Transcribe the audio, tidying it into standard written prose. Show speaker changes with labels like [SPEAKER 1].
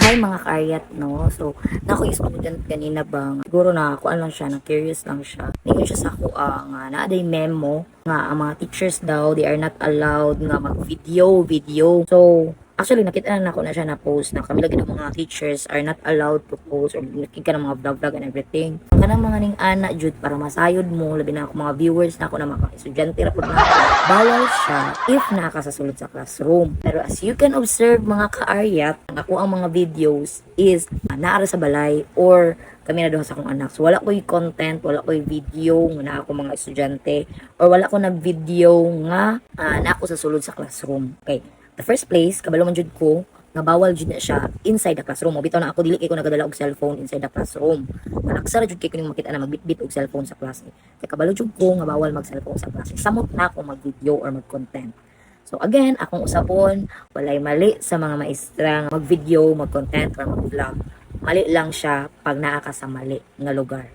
[SPEAKER 1] Hi mga kaayat, no? So, nako yung student kanina bang, siguro na kuan lang siya, na curious lang siya. Ningon siya sa ako, nga naaday memo, nga ang mga teachers daw, they are not allowed nga mag-video. So, actually, nakita na ako na siya na post na kami lagi ng mga teachers are not allowed to post or nakita ng mga vlog and everything. Ang kanang mga ning ana, Jude, para masayod mo, labi na ako mga viewers na ako na mga estudyante ra pud na ako. Bawal siya if nakasasulod sa classroom. Pero as you can observe mga kaaryat, ako ang mga videos is naara sa balay or kami na doon sa akong anak. So wala ko'y content, wala ko'y video nga na ako mga estudyante or wala ko nag-video nga na ako sa sulod sa classroom. Okay. The first place, kabalo man jud ko nga bawal jud na siya inside the classroom. O bitaw na ako dili kay ko nagadala og cellphone inside the classroom. Manaksa ra jud kay ko ning makita na magbitbit og cellphone sa klase. Kay kabalo jud ko nga bawal mag-cellphone sa klase. Samot na ako mag-video or mag-content. So again, akong usapon, walay mali sa mga maestra nga mag-video, mag-content or mag-vlog. Mali lang siya pag naa ka sa mali nga lugar.